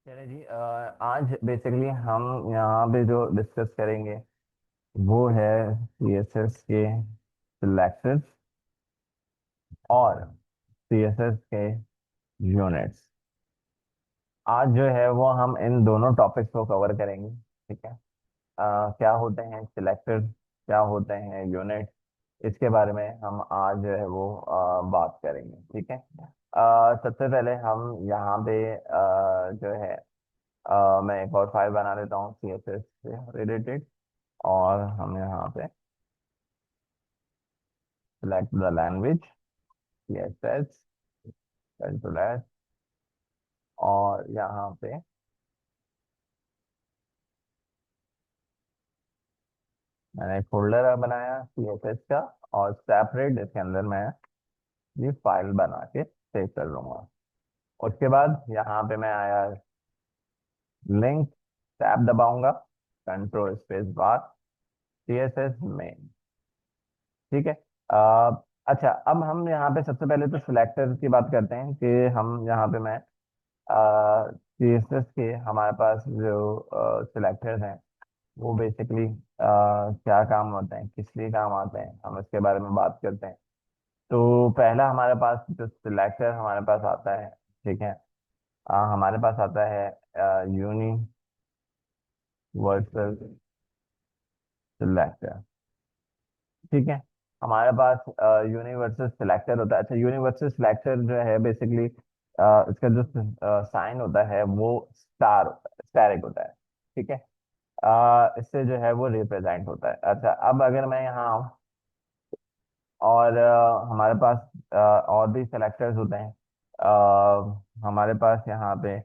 चलिए जी, आज बेसिकली हम यहाँ पे जो डिस्कस करेंगे वो है सीएसएस के सिलेक्टर्स और सीएसएस के यूनिट्स। आज जो है वो हम इन दोनों टॉपिक्स को कवर करेंगे। ठीक है। क्या होते हैं सिलेक्टर्स, क्या होते हैं यूनिट, इसके बारे में हम आज जो है वो बात करेंगे। ठीक है। सबसे पहले हम यहाँ पे जो है मैं एक और फाइल बना लेता हूँ सीएसएस से रिलेटेड। और हम यहाँ पे select the language CSS control S। और यहाँ पे मैंने एक फोल्डर बनाया CSS का, और सेपरेट इसके अंदर मैं ये फाइल बना के सेव कर लूंगा। उसके बाद यहाँ पे मैं आया, लिंक, टैब दबाऊंगा, control space bar, CSS main. ठीक है। अ, अच्छा, अब हम यहाँ पे सबसे पहले तो सिलेक्टर की बात करते हैं कि हम यहाँ पे मैं सीएसएस के हमारे पास जो सिलेक्टर्स हैं वो बेसिकली क्या काम होते हैं, किस लिए काम आते हैं, हम इसके बारे में बात करते हैं। तो पहला हमारे पास जो सिलेक्टर हमारे पास आता है, ठीक है, हमारे पास आता है यूनिवर्सल सिलेक्टर। ठीक है। हमारे पास यूनिवर्सल सिलेक्टर होता है। अच्छा, यूनिवर्सल सिलेक्टर जो है बेसिकली इसका जो साइन होता है वो स्टार होता है, स्टैरिक होता है। ठीक है। इससे जो है वो रिप्रेजेंट होता है। अच्छा, अब अगर मैं यहाँ आऊँ और हमारे पास और भी सेलेक्टर्स होते हैं। हमारे पास यहाँ पे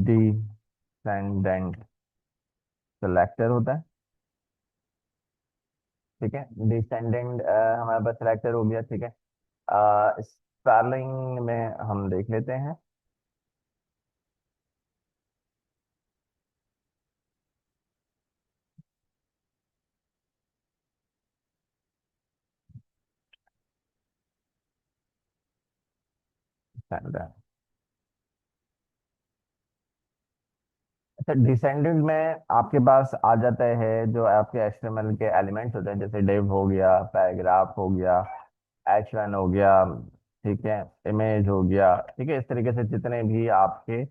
डिसेंडेंट सेलेक्टर होता है। ठीक है। डिसेंडेंट हमारे पास सेलेक्टर हो गया। ठीक है। स्पेलिंग में हम देख लेते हैं। अच्छा, डिसेंडेंट में आपके पास आ जाता है जो आपके एचटीएमएल के एलिमेंट्स होते हैं, जैसे डिव हो गया, पैराग्राफ हो गया, H1 हो गया, ठीक है, इमेज हो गया। ठीक है। इस तरीके से जितने भी आपके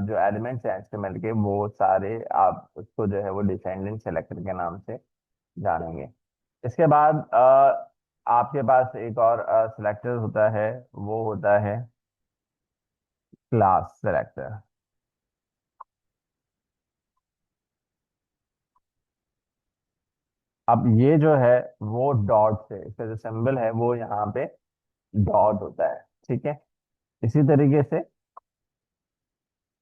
जो एलिमेंट्स हैं एचटीएमएल के, वो सारे आप उसको जो है वो डिसेंडेंट सेलेक्टर के नाम से जानेंगे। इसके बाद आपके पास एक और सिलेक्टर होता है, वो होता है क्लास सेलेक्टर। अब ये जो है वो डॉट से, इसका जो सिंबल है वो यहाँ पे डॉट होता है। ठीक है। इसी तरीके से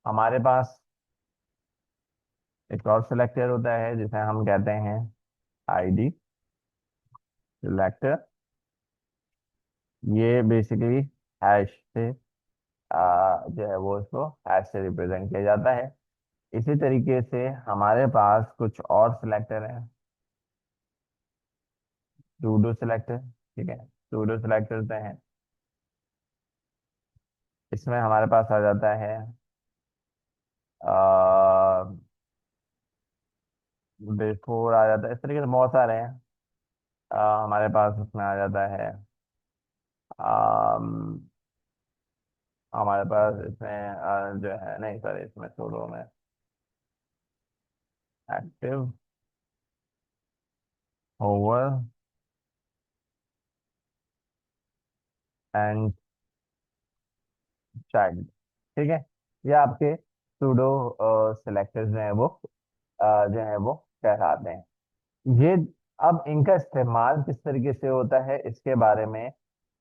हमारे पास एक और सिलेक्टर होता है जिसे हम कहते हैं आईडी सिलेक्टर। ये बेसिकली हैश से जो है वो उसको हैश से रिप्रेजेंट किया जाता है। इसी तरीके से हमारे पास कुछ और सिलेक्टर हैं, सूडो सिलेक्टर। ठीक है। सूडो सिलेक्टर हैं, इसमें हमारे पास आ जाता है बिफोर आ जाता है। इस तरीके से बहुत सारे हैं। हमारे पास उसमें आ जाता है अम, हमारे पास इसमें जो है, नहीं सर, इसमें सूडो में एक्टिव होवर एंड चाइल्ड। ठीक है। ये आपके सूडो सिलेक्टर्स जो है वो जो है वो कहलाते हैं। ये, अब इनका इस्तेमाल किस तरीके से होता है इसके बारे में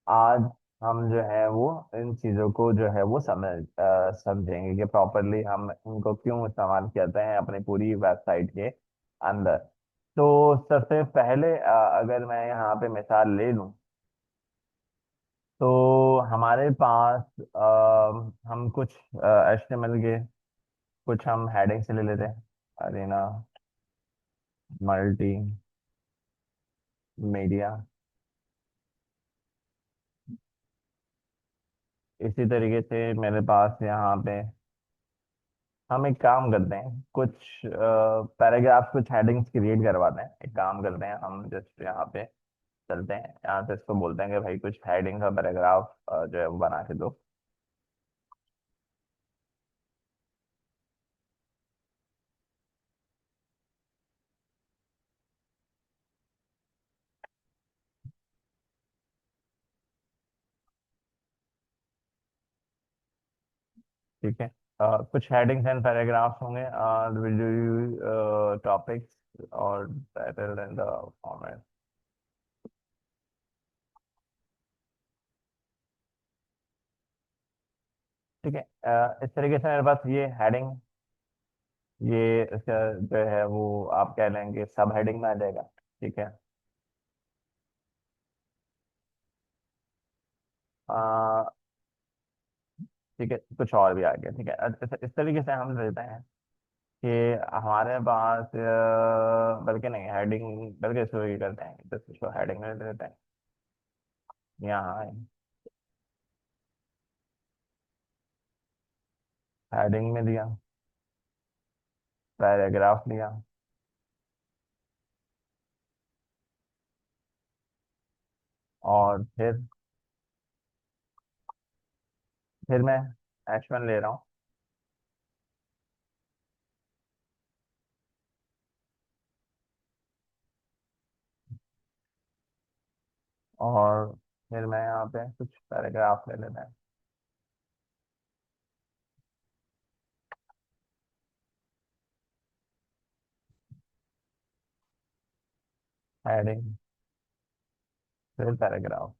आज हम जो है वो इन चीजों को जो है वो समझेंगे कि प्रॉपरली हम इनको क्यों इस्तेमाल करते हैं अपनी पूरी वेबसाइट के अंदर। तो सबसे पहले अगर मैं यहाँ पे मिसाल ले लूँ, तो हमारे पास हम कुछ HTML के कुछ हम हेडिंग से ले लेते हैं। अरेना मल्टी मीडिया इसी तरीके से मेरे पास यहाँ पे हम एक काम करते हैं, कुछ पैराग्राफ, कुछ हेडिंग्स क्रिएट करवाते हैं। एक काम करते हैं, हम जस्ट यहाँ पे चलते हैं, यहाँ से इसको बोलते हैं कि भाई कुछ हेडिंग का पैराग्राफ जो है वो बना के दो। ठीक है। कुछ हेडिंग्स एंड पैराग्राफ्स होंगे, टॉपिक्स और टाइटल एंड द फॉर्मेट। ठीक है। इस तरीके से मेरे पास ये हेडिंग, ये इसका जो है वो आप कह लेंगे सब हेडिंग में आ जाएगा। ठीक है। अ, ठीक है, कुछ और भी आ गया। ठीक है, इस तरीके से हम लेते हैं कि हमारे पास बल्कि नहीं, हेडिंग बल्कि इसको ये करते हैं, तो इसको हेडिंग में देते हैं। यहाँ हेडिंग में दिया, पैराग्राफ दिया, और फिर मैं H1 ले रहा हूँ। और फिर मैं यहाँ पे कुछ पैराग्राफ ले लेता है। हेडिंग, फिर पैराग्राफ।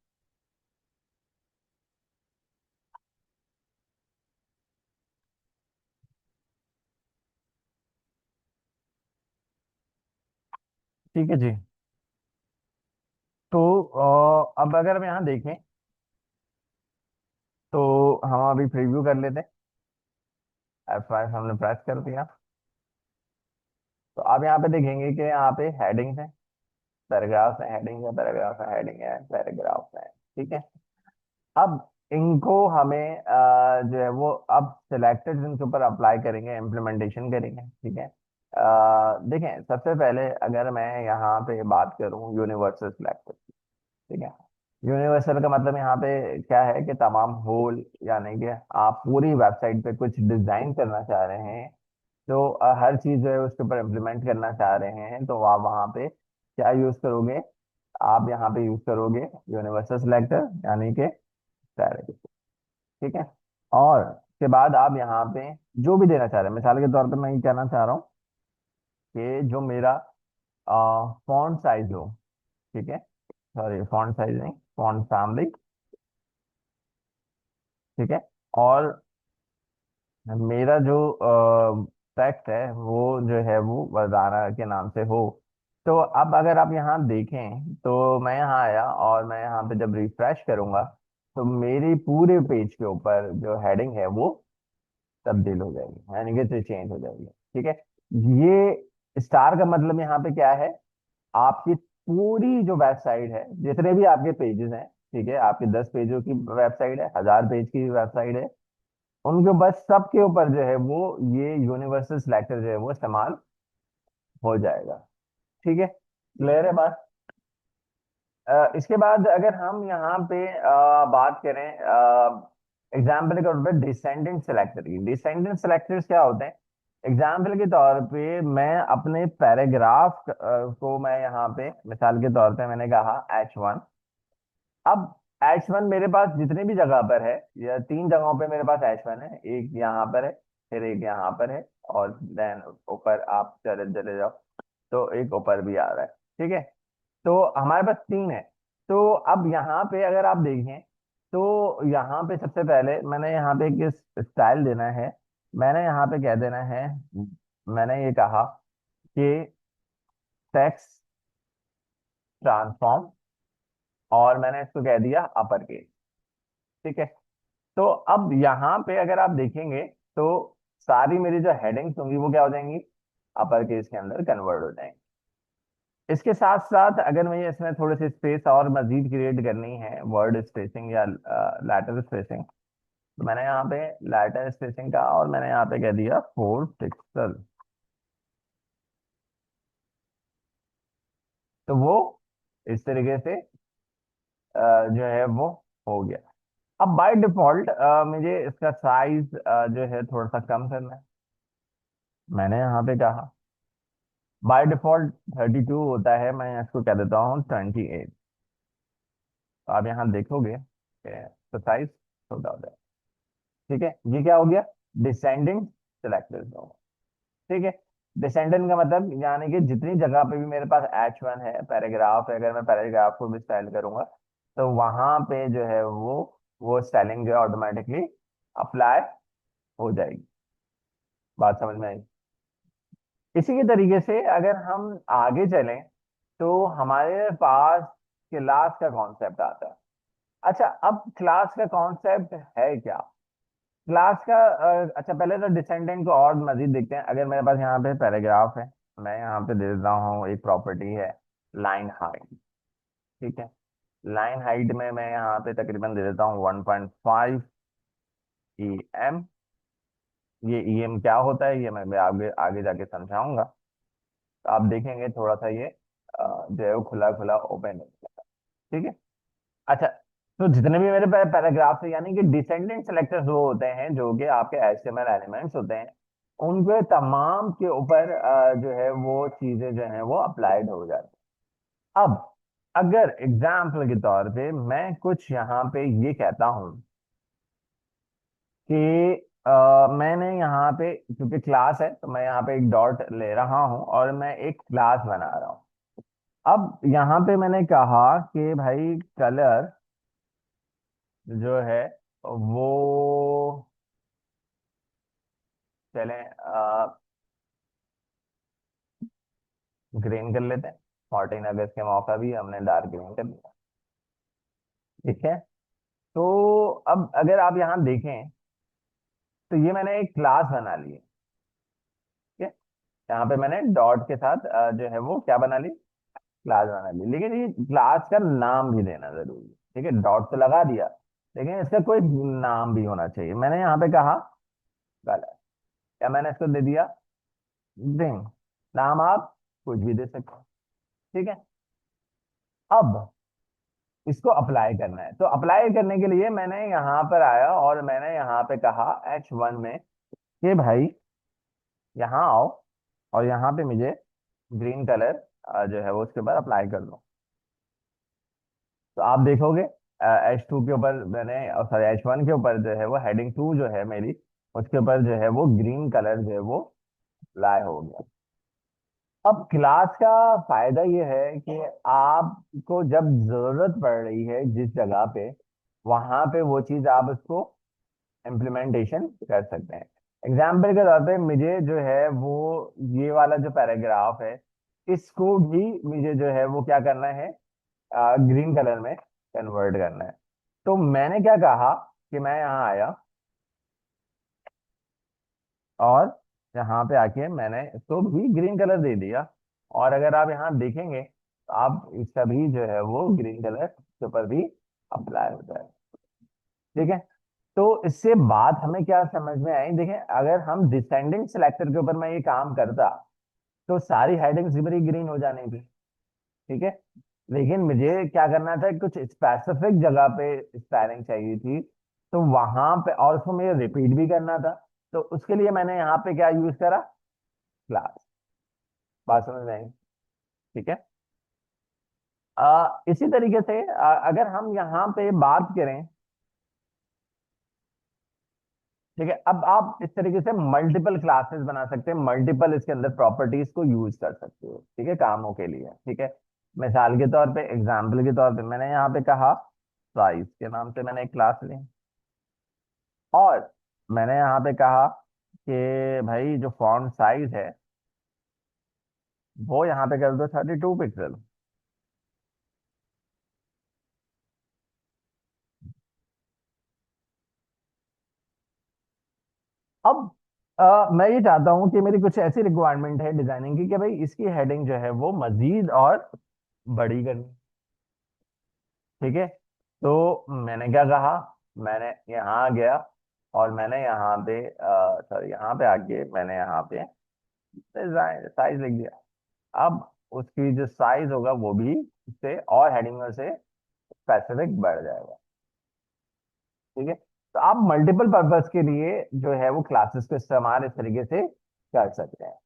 ठीक है जी। तो अब अगर हम यहाँ देखें, तो हम अभी प्रीव्यू कर लेते हैं। F5 हमने प्रेस कर दिया। तो आप यहाँ पे देखेंगे कि यहाँ पे हेडिंग्स हैं, पैराग्राफ है, हेडिंग है, पैराग्राफ है, हेडिंग है, पैराग्राफ है। ठीक है। अब इनको हमें जो है वो अब सिलेक्टेड इनके ऊपर अप्लाई करेंगे, इम्प्लीमेंटेशन करेंगे। ठीक है। देखें, सबसे पहले अगर मैं यहाँ पे बात करूँ यूनिवर्सल सिलेक्टर। ठीक है। यूनिवर्सल का मतलब यहाँ पे क्या है कि तमाम होल, यानी कि आप पूरी वेबसाइट पे कुछ डिजाइन करना चाह रहे हैं, तो हर चीज जो है उसके ऊपर इम्प्लीमेंट करना चाह रहे हैं, तो आप वहाँ पे क्या यूज करोगे? आप यहाँ पे यूज करोगे यूनिवर्सल सिलेक्टर, यानी कि डायरेक्ट। ठीक है। और उसके बाद आप यहाँ पे जो भी देना चाह रहे हैं, मिसाल के तौर पे मैं ये कहना चाह रहा हूँ कि जो मेरा फॉन्ट साइज हो। ठीक है। सॉरी, फॉन्ट साइज नहीं, फॉन्ट फैमिली। ठीक है। और मेरा जो टेक्स्ट है वो जो है वो वरदाना के नाम से हो। तो अब अगर आप यहाँ देखें, तो मैं यहाँ आया और मैं यहाँ पे जब रिफ्रेश करूंगा, तो मेरी पूरे पेज के ऊपर जो हेडिंग है वो तब्दील हो जाएगी, यानी कि चेंज हो जाएगी। ठीक है। ये स्टार का मतलब यहाँ पे क्या है? आपकी पूरी जो वेबसाइट है, जितने भी आपके पेजेस हैं, ठीक है, आपके 10 पेजों की वेबसाइट है, 1000 पेज की वेबसाइट है, उनके बस सबके ऊपर जो है वो ये यूनिवर्सल सिलेक्टर जो है वो इस्तेमाल हो जाएगा। ठीक है, क्लियर है बात? इसके बाद अगर हम यहाँ पे बात करें एग्जाम्पल के तौर पे डिसेंडेंट सेलेक्टर की, डिसेंडेंट सेलेक्टर्स क्या होते हैं? एग्जाम्पल के तौर पे मैं अपने पैराग्राफ को मैं यहाँ पे मिसाल के तौर पे मैंने कहा H1। अब H1 मेरे पास जितने भी जगह पर है, या 3 जगहों पे मेरे पास H1 है, एक यहाँ पर है, फिर एक यहाँ पर है, और देन ऊपर आप चले चले जाओ तो एक ऊपर भी आ रहा है। ठीक है। तो हमारे पास 3 है। तो अब यहाँ पे अगर आप देखें, तो यहाँ पे सबसे पहले मैंने यहाँ पे एक स्टाइल देना है। मैंने यहाँ पे कह देना है, मैंने ये कहा कि टेक्स्ट ट्रांसफॉर्म, और मैंने इसको कह दिया अपर केस। ठीक है। तो अब यहाँ पे अगर आप देखेंगे, तो सारी मेरी जो हेडिंग्स होंगी वो क्या हो जाएंगी? अपर केस के अंदर कन्वर्ट हो जाएंगी। इसके साथ साथ अगर मैं इसमें थोड़ी सी स्पेस और मजीद क्रिएट करनी है, वर्ड स्पेसिंग या लेटर स्पेसिंग, तो मैंने यहाँ पे लाइटर स्पेसिंग कहा और मैंने यहाँ पे कह दिया 4 पिक्सल। तो वो इस तरीके से जो है वो हो गया। अब बाय डिफॉल्ट मुझे इसका साइज जो है थोड़ा सा कम करना है। मैंने यहाँ पे कहा बाय डिफॉल्ट 32 होता है, मैं इसको कह देता हूँ 28। तो आप यहाँ देखोगे कि तो साइज छोटा हो जाए। ठीक है, ये क्या हो गया, डिसेंडिंग सेलेक्टेड होगा। ठीक है, डिसेंडेंट का मतलब यानी कि जितनी जगह पे भी मेरे पास H1 है, पैराग्राफ है, अगर मैं पैराग्राफ को भी स्टाइल करूंगा तो वहां पे जो है वो स्टाइलिंग जो है ऑटोमेटिकली अप्लाई हो जाएगी। बात समझ में आई? इसी के तरीके से अगर हम आगे चलें तो हमारे पास क्लास का कॉन्सेप्ट आता है। अच्छा, अब क्लास का कॉन्सेप्ट है क्या? क्लास का अच्छा, पहले तो डिसेंडेंट को और मजीद देखते हैं। अगर मेरे पास यहाँ पे पैराग्राफ है, मैं यहाँ पे दे देता हूँ एक प्रॉपर्टी है लाइन हाइट। ठीक है, लाइन हाइट में मैं यहाँ पे तकरीबन दे देता हूँ 1.5 EM। ये EM क्या होता है ये मैं आगे आगे जाके समझाऊंगा। तो आप देखेंगे थोड़ा सा ये जो है वो खुला खुला ओपन है। ठीक है, अच्छा, तो जितने भी मेरे पैराग्राफ है यानी कि डिसेंडेंट सेलेक्टर्स वो होते हैं जो कि आपके HTML एलिमेंट्स होते हैं, उनके तमाम के ऊपर जो है वो चीजें जो है वो अप्लाइड हो जाती हैं। अब अगर एग्जाम्पल के तौर पे मैं कुछ यहाँ पे ये कहता हूँ कि मैंने यहाँ पे क्योंकि क्लास है तो मैं यहाँ पे एक डॉट ले रहा हूँ और मैं एक क्लास बना रहा हूँ। अब यहाँ पे मैंने कहा कि भाई कलर जो है वो चलें ग्रीन कर लेते हैं। 14 अगस्त के मौका भी हमने डार्क ग्रीन कर लिया। ठीक है, तो अब अगर आप यहाँ देखें तो ये मैंने एक क्लास बना ली है। ठीक है, यहाँ पे मैंने डॉट के साथ जो है वो क्या बना ली, क्लास बना ली। लेकिन ये क्लास का नाम भी देना जरूरी है। ठीक है, डॉट तो लगा दिया लेकिन इसका कोई नाम भी होना चाहिए। मैंने यहाँ पे कहा कलर, या मैंने इसको दे दिया ग्रीन। नाम आप कुछ भी दे सकते हो। ठीक है, अब इसको अप्लाई करना है। तो अप्लाई करने के लिए मैंने यहाँ पर आया और मैंने यहाँ पे कहा H1 में कि भाई यहाँ आओ और यहाँ पे मुझे ग्रीन कलर जो है वो उसके ऊपर अप्लाई कर दो। तो आप देखोगे H2 के ऊपर मैंने, सॉरी H1 के ऊपर जो है वो हेडिंग 2 जो है मेरी, उसके ऊपर जो है वो ग्रीन कलर जो है वो अप्लाई हो गया। अब क्लास का फायदा ये है कि आपको जब जरूरत पड़ रही है जिस जगह पे, वहां पे वो चीज आप उसको इम्प्लीमेंटेशन कर सकते हैं। एग्जाम्पल के तौर पे मुझे जो है वो ये वाला जो पैराग्राफ है इसको भी मुझे जो है वो क्या करना है, ग्रीन कलर में कन्वर्ट करना है। तो मैंने क्या कहा कि मैं यहाँ आया और यहाँ पे आके मैंने इसको भी ग्रीन कलर दे दिया। और अगर आप यहाँ देखेंगे तो आप इसका भी जो है वो ग्रीन कलर के ऊपर भी अप्लाई होता है। ठीक है, तो इससे बात हमें क्या समझ में आई, देखें अगर हम डिसेंडिंग सेलेक्टर के ऊपर मैं ये काम करता तो सारी हेडिंग्स मेरी ग्रीन हो जानी थी। ठीक है, लेकिन मुझे क्या करना था, कुछ स्पेसिफिक जगह पे स्पेलिंग चाहिए थी, तो वहां पे और उसको मुझे रिपीट भी करना था। तो उसके लिए मैंने यहाँ पे क्या यूज करा, क्लास। बात समझ में आई? ठीक है, इसी तरीके से अगर हम यहाँ पे बात करें, ठीक है, अब आप इस तरीके से मल्टीपल क्लासेस बना सकते हैं, मल्टीपल इसके अंदर प्रॉपर्टीज को यूज कर सकते हो। ठीक है, कामों के लिए। ठीक है, मिसाल के तौर पे, एग्जाम्पल के तौर पे मैंने यहाँ पे कहा साइज के नाम से मैंने एक क्लास ली और मैंने यहाँ पे कहा कि भाई जो फॉन्ट साइज है वो यहाँ पे कर दो 32 पिक्सल। अब मैं ये चाहता हूँ कि मेरी कुछ ऐसी रिक्वायरमेंट है डिजाइनिंग की कि भाई इसकी हेडिंग जो है वो मजीद और बड़ी करनी। ठीक है, तो मैंने क्या कहा, मैंने यहाँ आ गया और मैंने यहाँ पे सॉरी यहाँ पे आके मैंने यहाँ पे साइज लिख दिया। अब उसकी जो साइज होगा वो भी इससे और हेडिंग से स्पेसिफिक बढ़ जाएगा। ठीक है, तो आप मल्टीपल पर्पस के लिए जो है वो क्लासेस को इस्तेमाल इस तरीके से कर सकते हैं।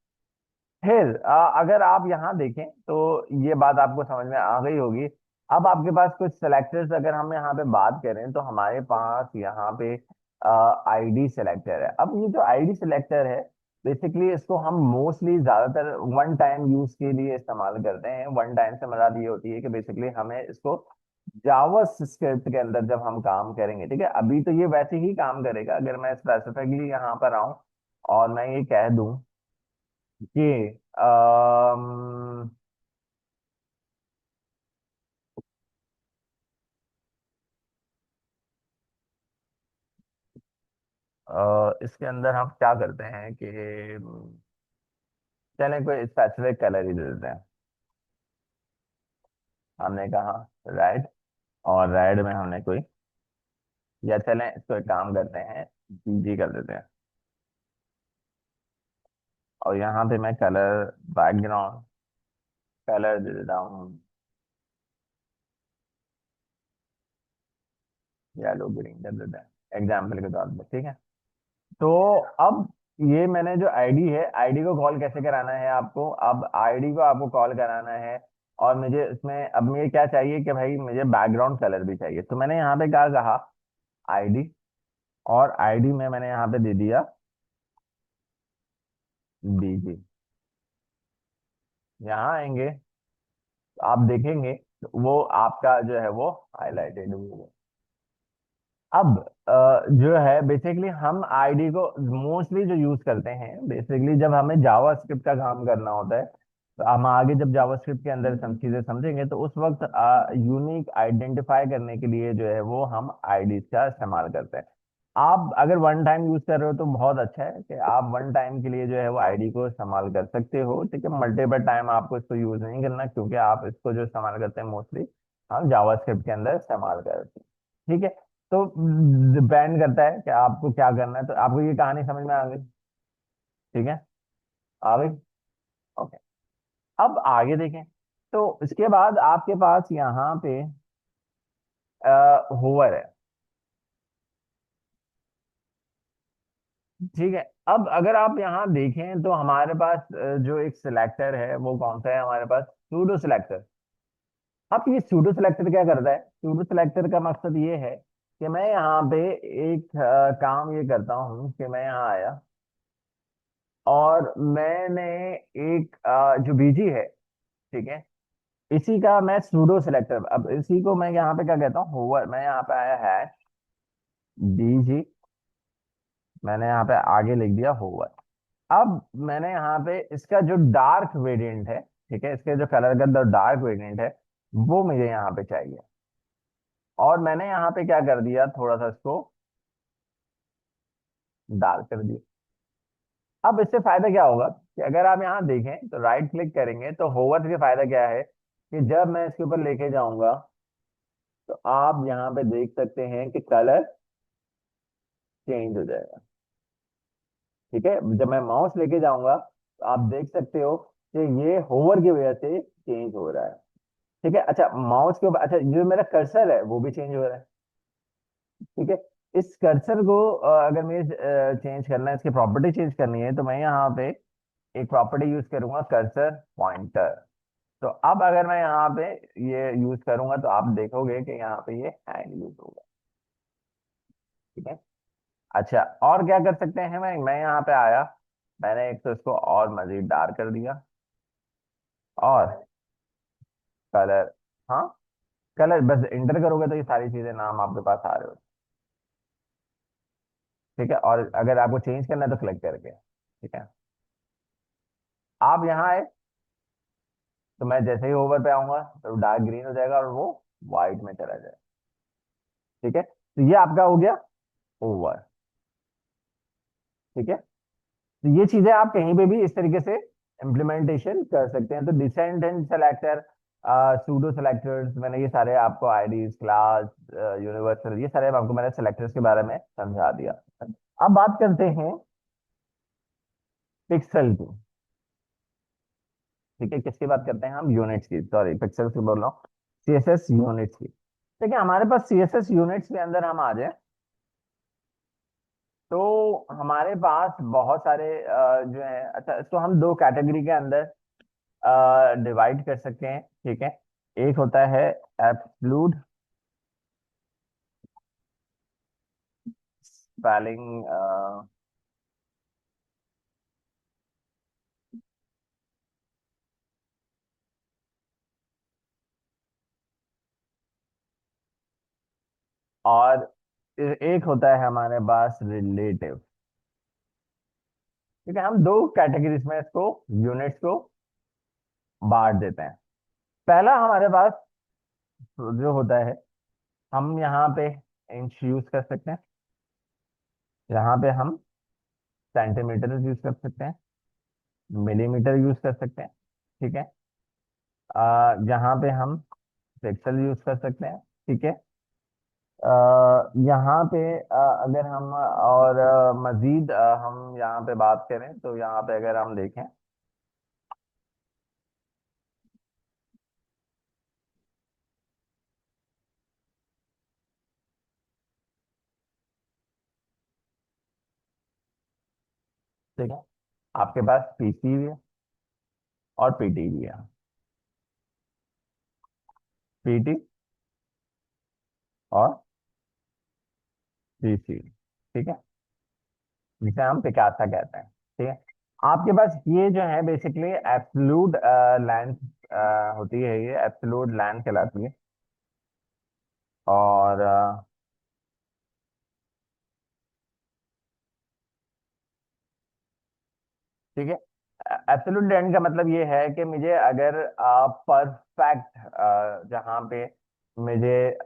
फिर अगर आप यहाँ देखें तो ये बात आपको समझ में आ गई होगी। अब आपके पास कुछ सेलेक्टर्स अगर हम यहाँ पे बात करें तो हमारे पास यहाँ पे आईडी सेलेक्टर है। अब ये जो आईडी सेलेक्टर है, बेसिकली इसको हम मोस्टली ज्यादातर वन टाइम यूज के लिए इस्तेमाल करते हैं। वन टाइम से मर्यादा ये होती है कि बेसिकली हमें इसको जावा स्क्रिप्ट के अंदर जब हम काम करेंगे, ठीक है, अभी तो ये वैसे ही काम करेगा। अगर मैं स्पेसिफिकली यहाँ पर आऊँ और मैं ये कह दूं कि इसके अंदर हम क्या करते हैं कि चलें कोई स्पेसिफिक कलर ही दे देते हैं। हमने कहा रेड, और रेड में हमने कोई, या चलें इसको एक काम करते हैं, बीजी कर देते हैं। और यहाँ पे मैं कलर बैकग्राउंड कलर दे देता हूँ येलो ग्रीन कर देते हैं एग्जाम्पल के तौर पर, ठीक है। तो अब ये मैंने जो आईडी है, आईडी को कॉल कैसे कराना है आपको, अब आईडी को आपको कॉल कराना है। और मुझे इसमें अब मुझे क्या चाहिए कि भाई मुझे बैकग्राउंड कलर भी चाहिए। तो मैंने यहाँ पे क्या कहा, आईडी, और आईडी में मैंने यहाँ पे दे दिया बीजी। यहाँ आएंगे तो आप देखेंगे तो वो आपका जो है वो हाईलाइटेड हुआ। अब जो है बेसिकली हम आईडी को मोस्टली जो यूज करते हैं, बेसिकली जब हमें जावा स्क्रिप्ट का काम करना होता है, तो हम आगे जब जावा स्क्रिप्ट के अंदर some चीजें समझेंगे तो उस वक्त यूनिक आइडेंटिफाई करने के लिए जो है वो हम आईडी का इस्तेमाल करते हैं। आप अगर वन टाइम यूज कर रहे हो तो बहुत अच्छा है कि आप वन टाइम के लिए जो है वो आईडी को इस्तेमाल कर सकते हो, ठीक है। मल्टीपल टाइम आपको इसको यूज नहीं करना, क्योंकि आप इसको जो इस्तेमाल करते हैं मोस्टली हम जावा स्क्रिप्ट के अंदर इस्तेमाल करते हैं, ठीक है। तो डिपेंड करता है कि आपको क्या करना है। तो आपको ये कहानी समझ में आ गई, ठीक है, आ गई, ओके। अब आगे देखें तो इसके बाद आपके पास यहाँ पे होवर है, ठीक है। अब अगर आप यहाँ देखें तो हमारे पास जो एक सिलेक्टर है वो कौन सा है, हमारे पास सूडो सिलेक्टर। अब ये सूडो सिलेक्टर क्या करता है, सूडो सिलेक्टर का मकसद ये है कि मैं यहाँ पे एक काम ये करता हूँ कि मैं यहाँ आया और मैंने एक जो बीजी है, ठीक है, इसी का मैं सूडो सिलेक्टर, अब इसी को मैं यहाँ पे क्या कहता हूँ, होवर। मैं यहाँ पे आया है बीजी, मैंने यहाँ पे आगे लिख दिया होवर। अब मैंने यहाँ पे इसका जो डार्क वेरिएंट है, ठीक है, इसके जो कलर का जो डार्क वेरिएंट है वो मुझे यहाँ पे चाहिए। और मैंने यहाँ पे क्या कर दिया, थोड़ा सा इसको डार्क कर दिया। अब इससे फायदा क्या होगा कि अगर आप यहाँ देखें तो राइट क्लिक करेंगे तो होवर से फायदा क्या है कि जब मैं इसके ऊपर लेके जाऊंगा तो आप यहाँ पे देख सकते हैं कि कलर चेंज हो जाएगा, ठीक है। जब मैं माउस लेके जाऊंगा तो आप देख सकते हो कि ये होवर की वजह से चेंज हो रहा है, ठीक है। अच्छा माउस के ऊपर, अच्छा जो मेरा कर्सर है वो भी चेंज हो रहा है, ठीक है। इस कर्सर को अगर मुझे चेंज करना है, इसकी प्रॉपर्टी चेंज करनी है, तो मैं यहाँ पे एक प्रॉपर्टी यूज करूंगा कर्सर पॉइंटर। तो अब अगर मैं यहाँ पे ये यूज करूंगा तो आप देखोगे कि यहाँ पे ये हैंड यूज होगा, ठीक है। अच्छा और क्या कर सकते हैं, मैं यहाँ पे आया, मैंने एक तो इसको और मजीद डार्क कर दिया, और कलर, हाँ, कलर बस इंटर करोगे तो ये सारी चीजें नाम आपके पास आ रहे हो, ठीक है। और अगर आपको चेंज करना है तो क्लिक करके, ठीक है। आप यहाँ आए तो मैं जैसे ही ओवर पे आऊंगा तो डार्क ग्रीन हो जाएगा और वो व्हाइट में चला जाएगा, ठीक है। तो ये आपका हो गया ओवर, ठीक है। तो ये चीजें आप कहीं पे भी इस तरीके से इम्प्लीमेंटेशन कर सकते हैं। तो descendant selector pseudo selectors, मैंने ये सारे आपको आईडीज, क्लास, यूनिवर्सल, ये सारे आपको मैंने सेलेक्टर्स के बारे में समझा दिया। अब बात करते हैं पिक्सल की। ठीक है, किसकी बात करते हैं हम? यूनिट्स की, सॉरी पिक्सल की बोल रहा हूँ, सीएसएस यूनिट्स की। ठीक है, हमारे पास सीएसएस यूनिट्स के अंदर हम आ जाए तो हमारे पास बहुत सारे जो है, अच्छा इसको हम दो कैटेगरी के अंदर डिवाइड कर सकते हैं। ठीक है, एक होता है एब्सलूट स्पेलिंग, और एक होता है हमारे पास रिलेटिव। ठीक है, हम दो कैटेगरीज में इसको, यूनिट्स को बांट देते हैं। पहला हमारे पास जो होता है, हम यहाँ पे इंच यूज कर सकते हैं, यहाँ पे हम सेंटीमीटर यूज कर सकते हैं, मिलीमीटर यूज कर सकते हैं। ठीक है, यहाँ पे हम पिक्सल यूज कर सकते हैं। ठीक है, यहाँ पे अगर हम और मजीद हम यहाँ पे बात करें तो यहाँ पे अगर हम देखें, ठीक है, आपके पास पीसी भी है और पीटी भी है। पीटी और पीसी, ठीक है, जिसे हम पिकासा कहते हैं। ठीक है, आपके पास ये जो है बेसिकली एब्सलूट लेंथ होती है, ये एब्सलूट लेंथ कहलाती है। और ठीक है, एब्सोल्यूट लेंथ का मतलब ये है कि मुझे अगर परफेक्ट, जहाँ पे मुझे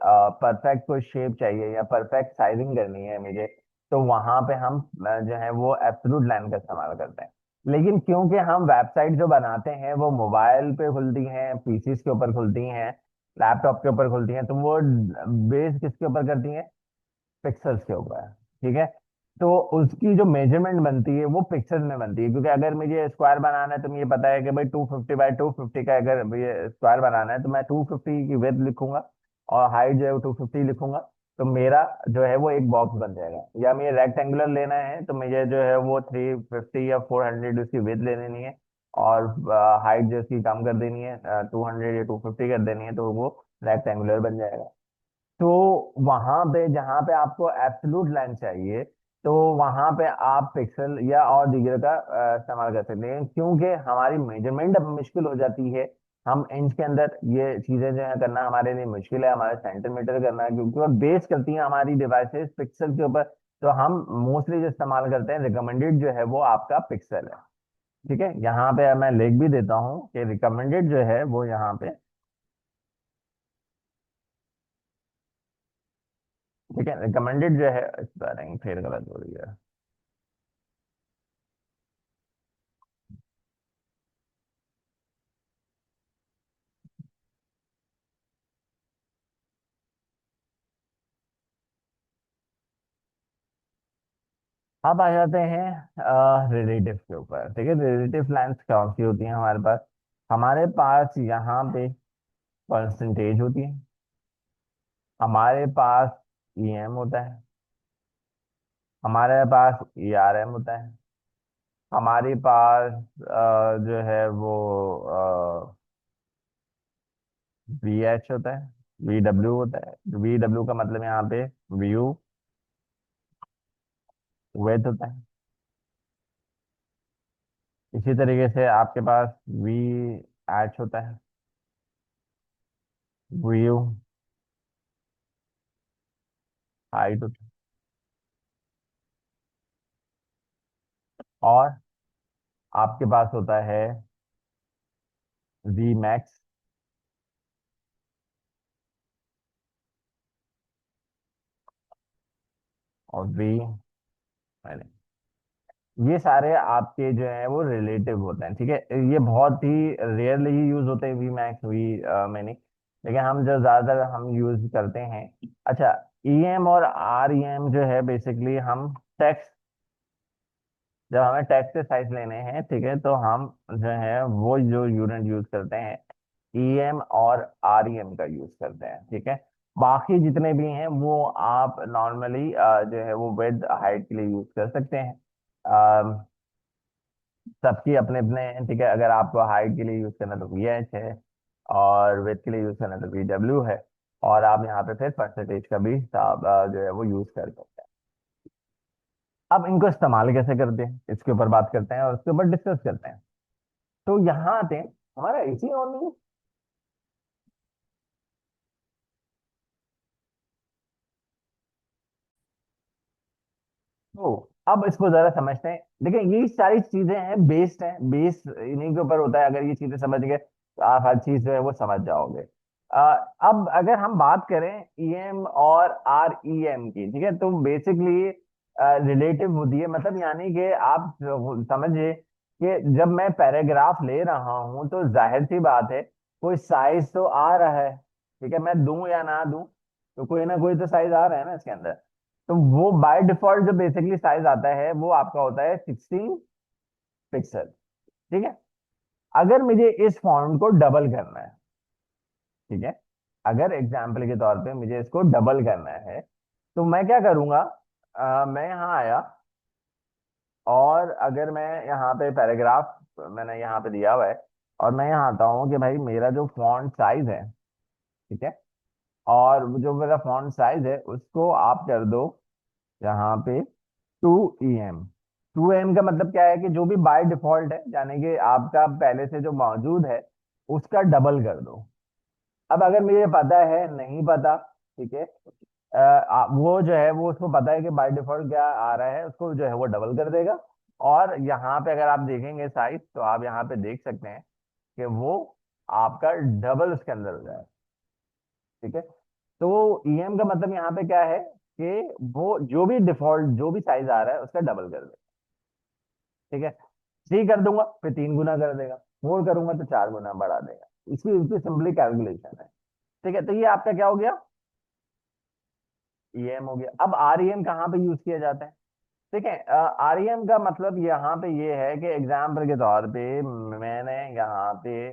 परफेक्ट कोई शेप चाहिए या परफेक्ट साइजिंग करनी है मुझे, तो वहां पे हम जो है वो एब्सोल्यूट लेंथ का इस्तेमाल करते हैं। लेकिन क्योंकि हम वेबसाइट जो बनाते हैं वो मोबाइल पे खुलती हैं, पीसीस के ऊपर खुलती हैं, लैपटॉप के ऊपर खुलती हैं, तो वो बेस किसके ऊपर करती हैं? पिक्सल्स के ऊपर है। ठीक है, तो उसकी जो मेजरमेंट बनती है वो पिक्सल्स में बनती है, क्योंकि अगर मुझे स्क्वायर बनाना है तो मुझे पता है कि भाई 250 बाई 250 का अगर ये स्क्वायर बनाना है तो मैं 250 की विड्थ लिखूंगा और हाइट जो है वो 250 लिखूंगा, तो मेरा जो है वो एक बॉक्स बन जाएगा। या मुझे रेक्टेंगुलर लेना है तो मुझे जो है वो 350 या 400 उसकी विड्थ ले लेनी है, और हाइट जो उसकी कम कर देनी है, 200 या 250 कर देनी है, तो वो रेक्टेंगुलर बन जाएगा। तो वहां पे जहां पे आपको एब्सोल्यूट लाइन चाहिए, तो वहां पे आप पिक्सल या और दीगर का इस्तेमाल कर सकते हैं, क्योंकि हमारी मेजरमेंट अब मुश्किल हो जाती है। हम इंच के अंदर ये चीजें जो है करना हमारे लिए मुश्किल है, हमारे सेंटीमीटर करना है, क्योंकि वो बेस करती हैं हमारी डिवाइसेस पिक्सल के ऊपर। तो हम मोस्टली जो इस्तेमाल करते हैं, रिकमेंडेड जो है वो आपका पिक्सल है। ठीक है, यहाँ पे मैं लिख भी देता हूँ कि रिकमेंडेड जो है वो यहाँ पे, ठीक है, रिकमेंडेड जो है, स्पेलिंग फिर गलत हो रही है। अब आ जाते हैं रिलेटिव के ऊपर। ठीक है, रिलेटिव लाइन्स कौन सी होती हैं हमारे पास? हमारे पास यहाँ पे परसेंटेज होती है, हमारे पास ईएम होता है, हमारे पास ईआरएम होता है, हमारे पास जो है वो वीएच होता है, वीडब्ल्यू होता है। वीडब्ल्यू का मतलब यहाँ पे व्यू विड्थ होता है। इसी तरीके से आपके पास वी एच होता है, व्यू हाइट होता है, और आपके पास होता है वी मैक्स और वी माइनस। ये सारे आपके जो है वो रिलेटिव होते हैं, ठीक है। ये बहुत ही रेयरली यूज होते हैं, वी मैक्स, वी मैनी, लेकिन हम जो ज्यादातर हम यूज करते हैं। अच्छा, ईएम और आरईएम जो है बेसिकली हम टेक्स्ट, जब हमें टेक्स्ट के साइज लेने हैं, ठीक है, तो हम जो है वो जो यूनिट यूज करते हैं ईएम और आरईएम का यूज करते हैं, ठीक है। बाकी जितने भी हैं वो आप नॉर्मली जो है वो विद हाइट के लिए यूज कर सकते हैं। सबकी अपने अपने, ठीक है। अगर आपको हाइट के लिए यूज करना तो वी एच है, और विथ के लिए यूज करना तो वी डब्ल्यू है। और आप यहाँ पे फिर परसेंटेज का भी हिसाब जो है वो यूज कर सकते हैं। अब इनको इस्तेमाल कैसे करते हैं इसके ऊपर बात करते हैं और उसके ऊपर डिस्कस करते हैं। तो यहाँ आते हैं, हमारा एसी ऑन नहीं है। तो अब इसको जरा समझते हैं। देखिए, ये सारी चीजें हैं, बेस्ड हैं, बेस इन्हीं के ऊपर होता है। अगर ये चीजें समझ गए तो आप हर चीज जो है वो समझ जाओगे। अ, अब अगर हम बात करें ईएम और आर ई एम की, ठीक है, तो बेसिकली रिलेटिव होती है, मतलब यानी कि आप समझिए कि जब मैं पैराग्राफ ले रहा हूं तो जाहिर सी बात है कोई साइज तो आ रहा है, ठीक है। मैं दूं या ना दूं, तो कोई ना कोई तो साइज आ रहा है ना इसके अंदर। तो वो बाय डिफॉल्ट जो बेसिकली साइज आता है वो आपका होता है 16 पिक्सल, ठीक है। अगर मुझे इस फॉन्ट को डबल करना है, ठीक है, अगर एग्जाम्पल के तौर पे मुझे इसको डबल करना है, तो मैं क्या करूंगा, मैं यहाँ आया, और अगर मैं यहाँ पे पैराग्राफ मैंने यहाँ पे दिया हुआ है, और मैं यहाँ आता हूँ कि भाई मेरा जो फॉन्ट साइज है, ठीक है, और जो मेरा फॉन्ट साइज है उसको आप कर दो यहाँ पे 2em। 2em का मतलब क्या है कि जो भी बाय डिफॉल्ट है, यानी कि आपका पहले से जो मौजूद है उसका डबल कर दो। अब अगर मुझे पता है, नहीं पता, ठीक है, वो जो है वो उसको पता है कि बाय डिफॉल्ट क्या आ रहा है, उसको जो है वो डबल कर देगा। और यहाँ पे अगर आप देखेंगे साइज, तो आप यहाँ पे देख सकते हैं कि वो आपका डबल उसके अंदर हो जाए, ठीक है। तो ईएम का मतलब यहाँ पे क्या है कि वो जो भी डिफॉल्ट जो भी साइज आ रहा है उसका डबल कर दे, ठीक है। 3 कर दूंगा फिर 3 गुना कर देगा, 4 करूंगा तो 4 गुना बढ़ा देगा। इसकी इसकी सिंपली कैलकुलेशन है, ठीक है। तो ये आपका क्या हो गया, ईएम हो गया। अब आरईएम कहाँ पे यूज किया जाता है, ठीक है। आरईएम का मतलब यहाँ पे ये है कि एग्जाम्पल के तौर पे मैंने यहाँ पे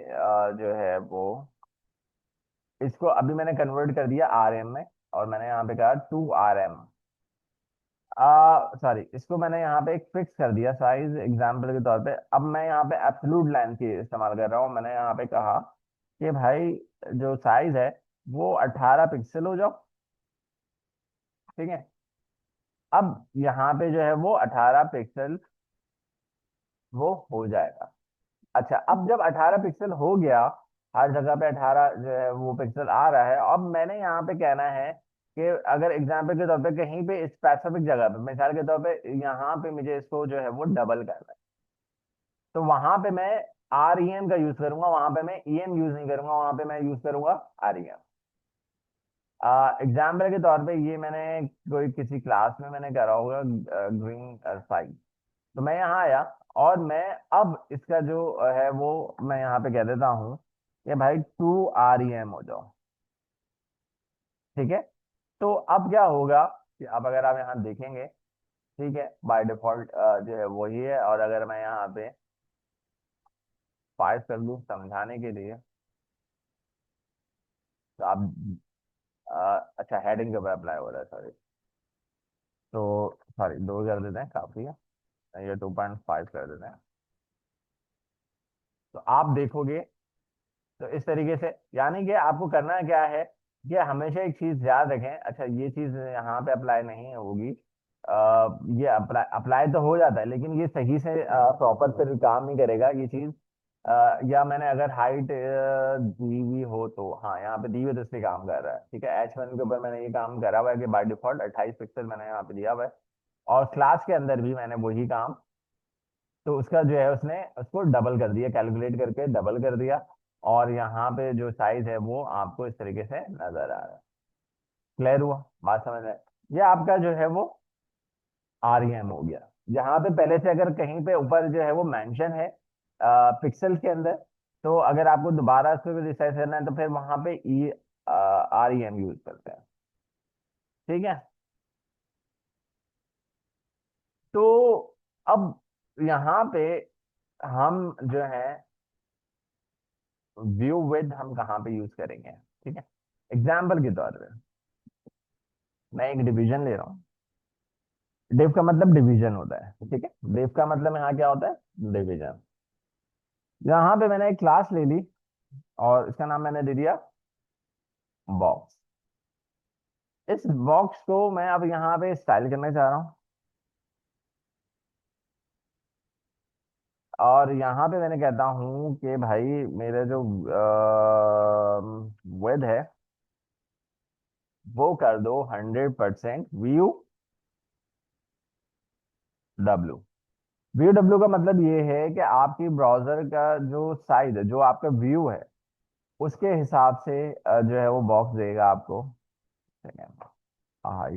जो है वो इसको अभी मैंने कन्वर्ट कर दिया आरएम में, और मैंने यहाँ पे कहा 2rm। सॉरी, इसको मैंने यहाँ पे एक फिक्स कर दिया साइज एग्जाम्पल के तौर पे। अब मैं यहाँ पे एब्सोल्यूट लेंथ की इस्तेमाल कर रहा हूँ। मैंने यहाँ पे कहा कि भाई जो साइज है वो 18 पिक्सल हो जाओ, ठीक है। अब यहाँ पे जो है वो 18 पिक्सल वो हो जाएगा। अच्छा, अब जब 18 पिक्सल हो गया, हर जगह पे 18 जो है वो पिक्सल आ रहा है, अब मैंने यहाँ पे कहना है कि अगर एग्जाम्पल के तौर पे कहीं पे स्पेसिफिक जगह पे, मिसाल के तौर पे यहाँ पे मुझे इसको जो है वो डबल करना है, तो वहां पे मैं आर ई एम का यूज करूंगा, वहां पे मैं ई एम यूज नहीं करूंगा, वहां पे मैं यूज करूंगा आर ई एम। एग्जाम्पल के तौर पे ये मैंने कोई किसी क्लास में मैंने करा होगा ग्रीन साइज। तो मैं यहाँ आया, और मैं अब इसका जो है वो मैं यहाँ पे कह देता हूँ कि भाई 2rem हो जाओ, ठीक है। तो अब क्या होगा कि अब अगर आप यहाँ देखेंगे, ठीक है, बाय डिफॉल्ट जो है वही है। और अगर मैं यहाँ पे 5 कर दूँ समझाने के लिए, तो आप अच्छा, हेडिंग के ऊपर अप्लाई हो रहा है, सॉरी। तो सॉरी, 2 कर देते हैं, काफी है। ये 2.5 कर देते हैं। तो आप देखोगे, तो इस तरीके से, यानी कि आपको करना क्या है कि हमेशा एक चीज याद रखें। अच्छा, ये चीज यहाँ पे अप्लाई नहीं होगी, ये अप्लाई अप्लाई तो हो जाता है, लेकिन ये सही से प्रॉपर फिर काम नहीं करेगा ये चीज। या मैंने अगर हाइट दी हुई हो तो, हाँ, यहाँ पे दी हुई है तो इसलिए काम कर रहा है, ठीक है। H1 के ऊपर मैंने ये काम करा हुआ है कि बाय डिफॉल्ट 28 पिक्सल मैंने यहाँ पे दिया हुआ है, और क्लास के अंदर भी मैंने वही काम, तो उसका जो है उसने उसको डबल कर दिया, कैलकुलेट करके डबल कर दिया। और यहाँ पे जो साइज है वो आपको इस तरीके से नजर आ रहा है। क्लियर हुआ, बात समझ में? ये आपका जो है वो आरईएम हो गया। यहाँ पे पहले से अगर कहीं पे ऊपर जो है वो मेंशन है पिक्सल के अंदर, तो अगर आपको दोबारा इसको रिसाइज करना है तो फिर वहां पे REM यूज करते हैं। ठीक है। तो अब यहाँ पे हम जो है व्यू विद हम कहाँ पे यूज करेंगे? ठीक है, एग्जाम्पल के तौर पे मैं एक डिवीजन ले रहा हूँ। डिव का मतलब डिवीजन होता है, ठीक है। डिव का मतलब यहाँ क्या होता है? डिवीजन। यहाँ पे मैंने एक क्लास ले ली और इसका नाम मैंने दे दिया बॉक्स। इस बॉक्स को मैं अब यहाँ पे स्टाइल करना चाह रहा हूँ, और यहाँ पे मैंने कहता हूँ कि भाई मेरा जो विद है वो कर दो 100% VUW। VUW का मतलब ये है कि आपकी ब्राउजर का जो साइज है, जो आपका व्यू है, उसके हिसाब से जो है वो बॉक्स देगा आपको। हाँ,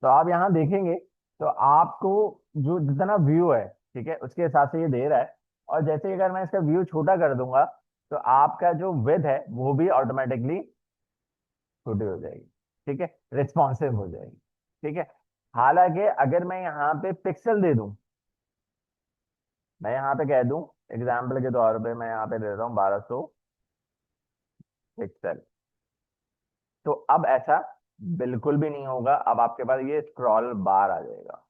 तो आप यहाँ देखेंगे तो आपको जो जितना व्यू है, ठीक है, उसके हिसाब से ये दे रहा है। और जैसे ही अगर मैं इसका व्यू छोटा कर दूंगा तो आपका जो विड्थ है वो भी ऑटोमेटिकली छोटी हो जाएगी। ठीक है, रिस्पॉन्सिव हो जाएगी। ठीक है। हालांकि अगर मैं यहाँ पे पिक्सल दे दूं, मैं यहाँ पे कह दूं एग्जाम्पल के तौर पे, मैं यहाँ पे दे रहा हूँ 1200 पिक्सल, तो अब ऐसा बिल्कुल भी नहीं होगा। अब आपके पास ये स्क्रॉल बार आ जाएगा।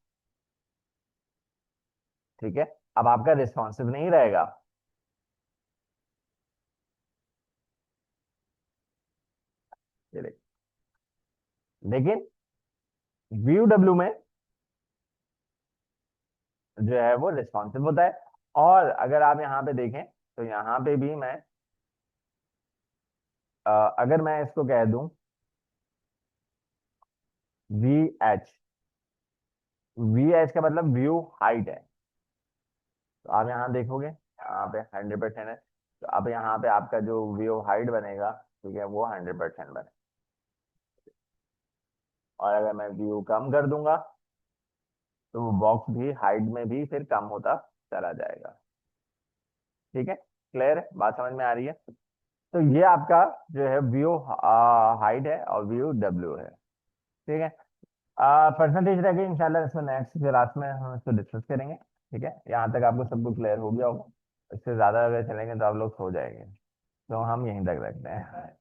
ठीक है, अब आपका रिस्पॉन्सिव नहीं रहेगा। ये देखिए। लेकिन VUW में जो है वो रिस्पॉन्सिव होता है। और अगर आप यहाँ पे देखें तो यहाँ पे भी मैं अगर मैं इसको कह दूं VH, VH का मतलब व्यू हाइट है। तो आप यहाँ देखोगे यहाँ पे 100% है, तो अब यहाँ पे आपका जो व्यू हाइट बनेगा, ठीक है, वो 100% बने। और अगर मैं व्यू कम कर दूंगा तो वो बॉक्स भी हाइट में भी फिर कम होता चला जाएगा। ठीक है, क्लियर है? बात समझ में आ रही है? तो ये आपका जो है व्यू हाइट है और VUW है। ठीक है। परसेंटेज रह गई, इंशाल्लाह इसमें नेक्स्ट क्लास में हम इसको डिस्कस करेंगे। ठीक है, यहाँ तक आपको सब कुछ क्लियर हो गया होगा। इससे ज्यादा अगर चलेंगे तो आप लोग सो जाएंगे, तो हम यहीं तक रखते हैं।